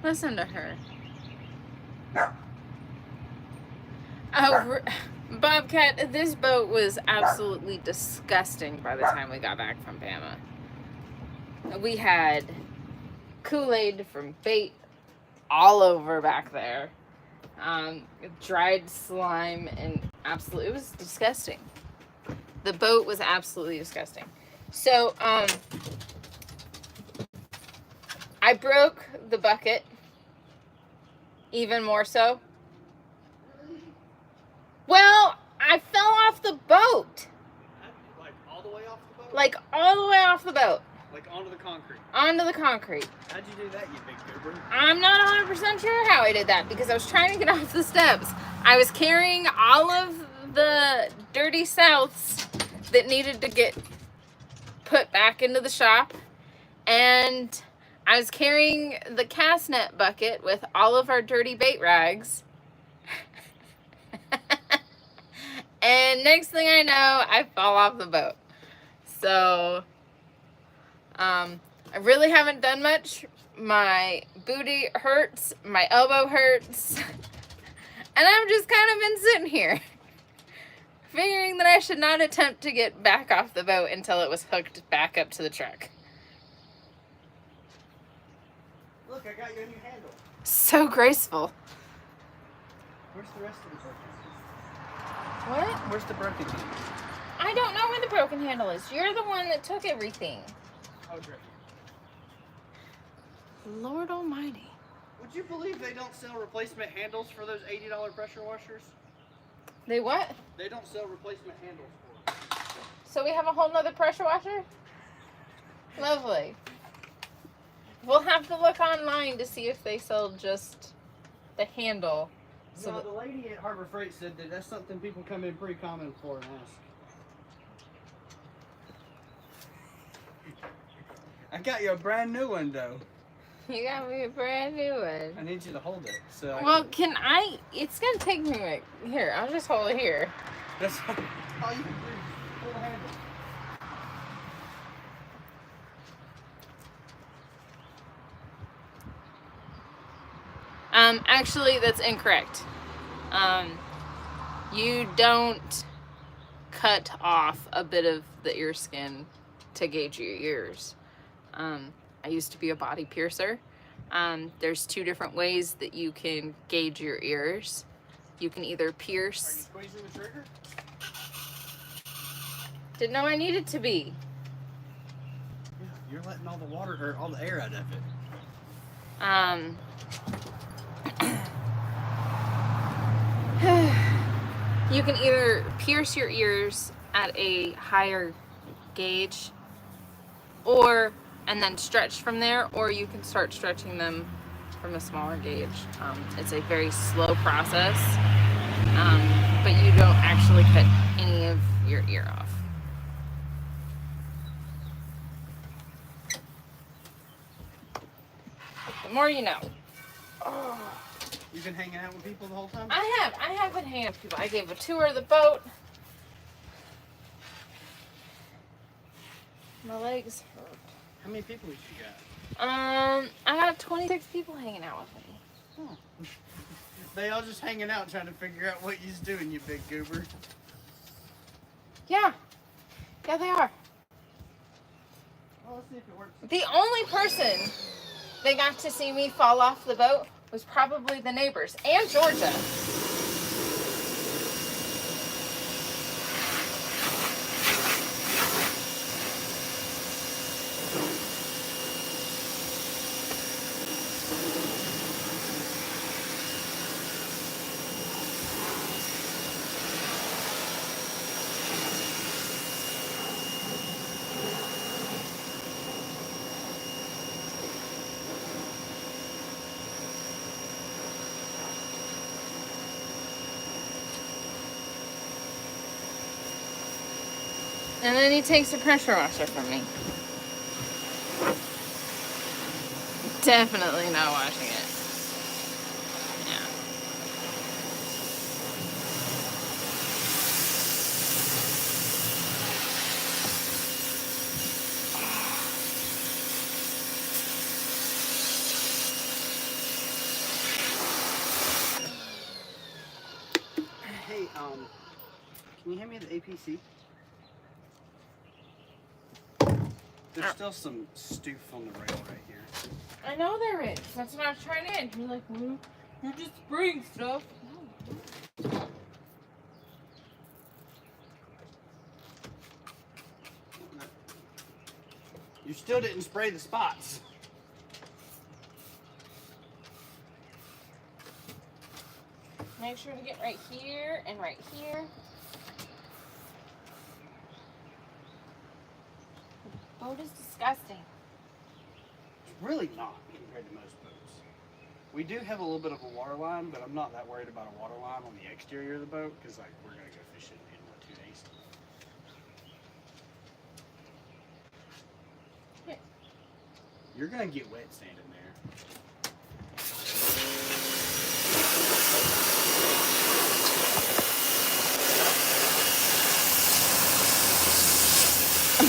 Listen to her. Oh, Bobcat, this boat was absolutely disgusting by the time we got back from Bama. We had Kool-Aid from bait all over back there. Dried slime and absolutely, it was disgusting. The boat was absolutely disgusting. So, I broke the bucket even more so. Well, I fell off the boat. Like all the way off the boat? Like all the way off the boat. Like onto the concrete? Onto the concrete. How'd you do that, you big goober? I'm not 100% sure how I did that because I was trying to get off the steps. I was carrying all of the dirty Souths that needed to get put back into the shop. And I was carrying the cast net bucket with all of our dirty bait rags. And next thing I know, I fall off the boat. So, I really haven't done much. My booty hurts, my elbow hurts, and I've just kind of been sitting here, figuring that I should not attempt to get back off the boat until it was hooked back up to the truck. Look, I got you a new handle. So graceful. Where's the rest of the broken? What? Where's the broken handle? I don't know where the broken handle is. You're the one that took everything. Oh, it's right here. Lord almighty. Would you believe they don't sell replacement handles for those $80 pressure washers? They what? They don't sell replacement handles for them. So we have a whole nother pressure washer? Lovely. We'll have to look online to see if they sell just the handle. So No, the lady at Harbor Freight said that that's something people come in pretty common for and ask. I got you a brand new one though. you got me a brand new one. I need you to hold it. So Well, can I? It's gonna take me like here. I'll just hold it here. That's all you can do. Pull the handle. Actually, that's incorrect. You don't cut off a bit of the ear skin to gauge your ears. I used to be a body piercer. There's two different ways that you can gauge your ears. You can either Are you pierce. squeezing the trigger? Didn't know I needed to be. Yeah, you're letting all the water or all the air out of it. You can either pierce your ears at a higher gauge and then stretch from there, or you can start stretching them from a smaller gauge. It's a very slow process, but you don't actually cut any of your ear off. The more you know. Oh. You've been hanging out with people the whole time? I have been hanging out with people. I gave a tour of the boat. My legs hurt. How many people have you got? I got 26 people hanging out with me. Oh. They all just hanging out trying to figure out what you's doing, you big goober. Yeah. Yeah, they are. Well, let's see if it works. The only person that got to see me fall off the boat was probably the neighbors and Georgia. And then he takes a pressure washer from me. Definitely not washing it. Yeah. Hey, can you hand me the APC? There's still some stoof on the rail right here. I know there is. That's what I was trying to end. You're like, well, you're just spraying stuff. You still didn't spray the spots. Make sure to get right here and right here. The boat is disgusting. It's really not compared to most boats. We do have a little bit of a water line, but I'm not that worried about a water line on the exterior of the boat because like we're gonna go fishing in what, 2 days. Here. You're gonna get wet standing there.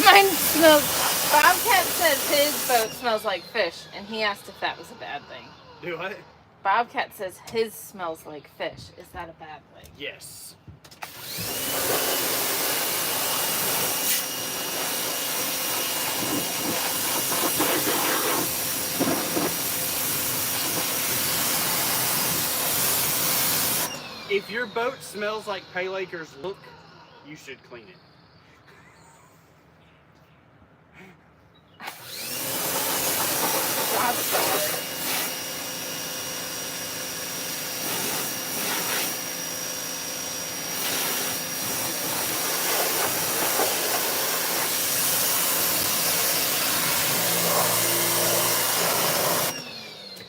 Mine smells. Bobcat says his boat smells like fish, and he asked if that was a bad thing. Do what? Bobcat says his smells like fish. Is that a bad thing? Yes. If your boat smells like Pale Acres look, you should clean it.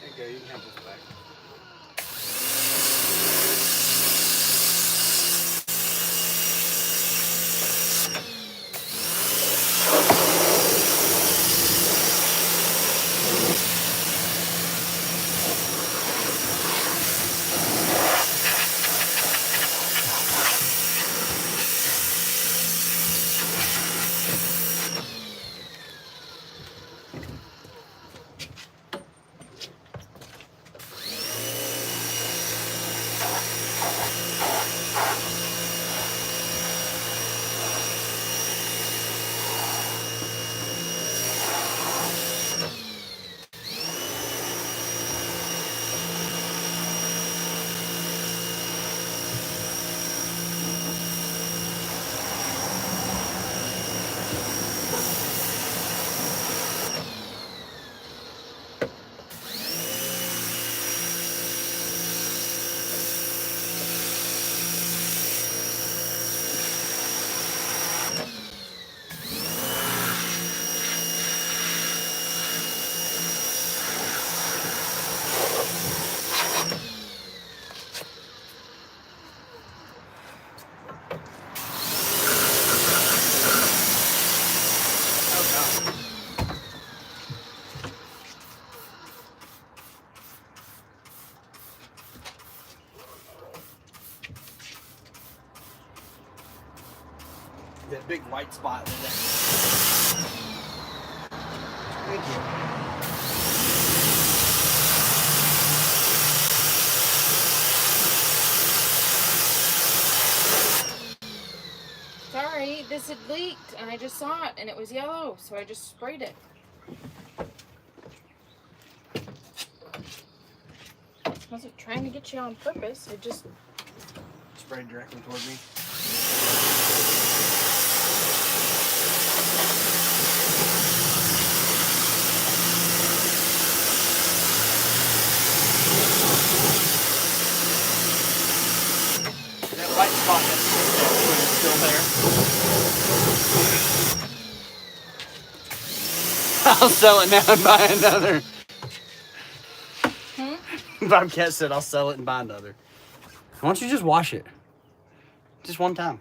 There you go, you can have this back. That big white spot. Thank you. Sorry, this had leaked, and I just saw it, and it was yellow, so I just sprayed it. I wasn't trying to get you on purpose. I just Sprayed directly toward me. That white spot that's still there. I'll sell it now and buy another. Bobcat said I'll sell it and buy another. Why don't you just wash it? Just one time.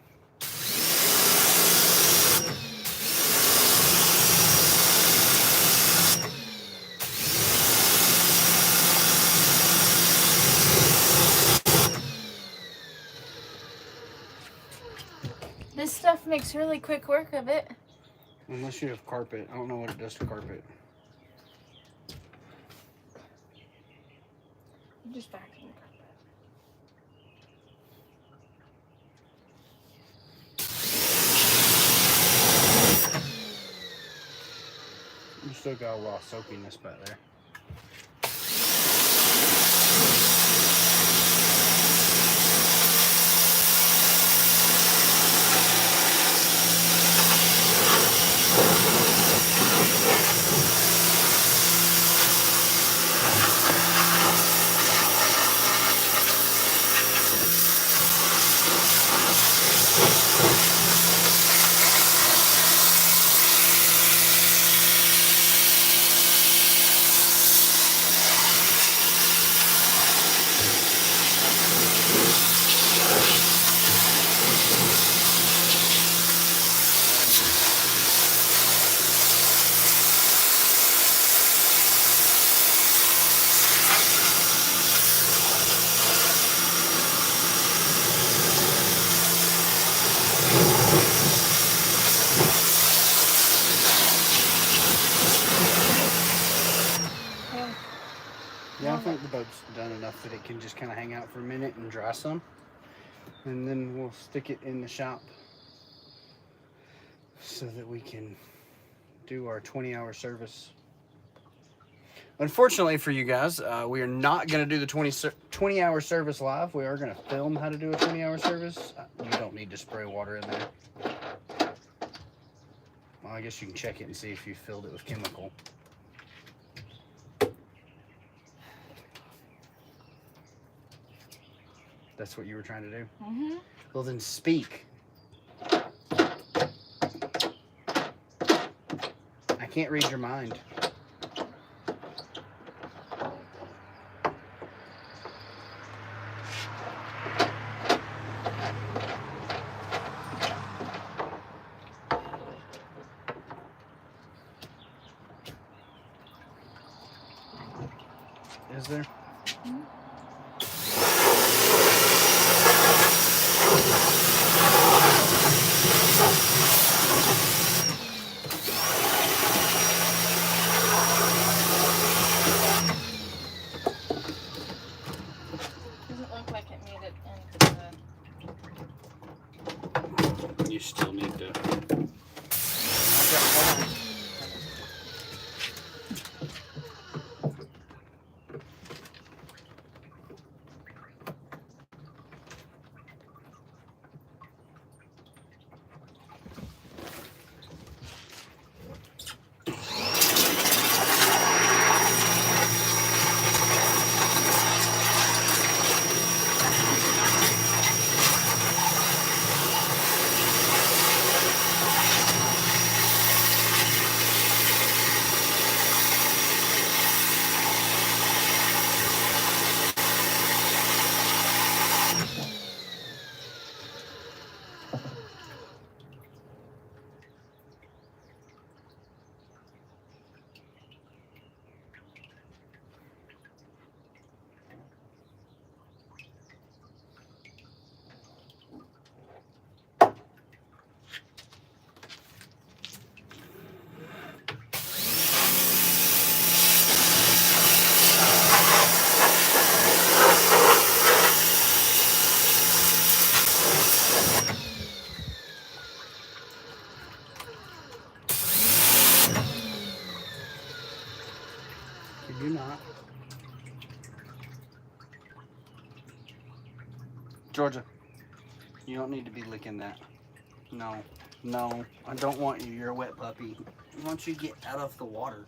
This stuff makes really quick work of it. Unless you have carpet. I don't know what it does to carpet. You just vacuum the carpet. You still got a lot of soakiness back there. Yeah, I think the boat's done enough that it can just kind of hang out for a minute and dry some. And then we'll stick it in the shop so that we can do our 20-hour service. Unfortunately for you guys, we are not going to do the 20-hour service live. We are going to film how to do a 20-hour service. You don't need to spray water in there. Well, I guess you can check it and see if you filled it with chemical. That's what you were trying to do? Mm-hmm. Well, then speak. I can't read your mind. Is there? Mm-hmm. Doesn't look like it made it into the... You still need to... Could you not? Georgia, you don't need to be licking that. No, no, I don't want you. You're a wet puppy. I want you to get out of the water.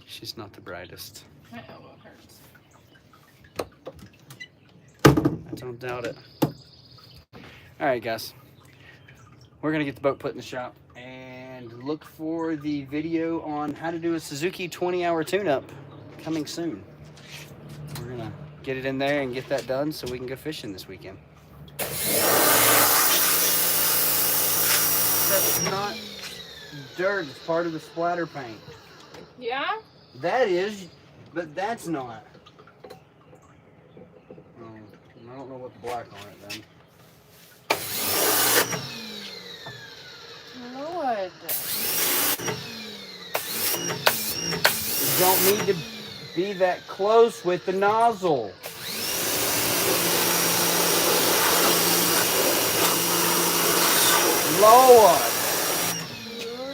She's not the brightest. My elbow hurts. I don't doubt it. All right, guys. We're going to get the boat put in the shop and look for the video on how to do a Suzuki 20-hour tune-up coming soon. We're going to get it in there and get that done so we can go fishing this weekend. That's not dirt. It's part of the splatter paint. Yeah? That is, but that's not. I don't know what the black on it then. Lord. You don't need to be that close with the nozzle. Lord.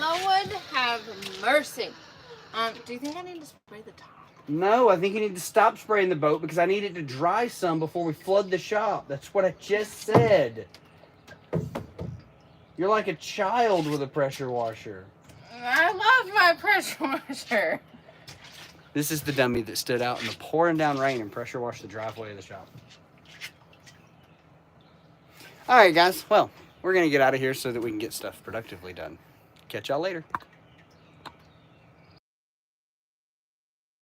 Lord have mercy. Do you think I need to spray the top? No, I think you need to stop spraying the boat because I need it to dry some before we flood the shop. That's what I just said. You're like a child with a pressure washer. I love my pressure washer. This is the dummy that stood out in the pouring down rain and pressure washed the driveway of the shop. All right, guys. Well, we're going to get out of here so that we can get stuff productively done. Catch y'all later.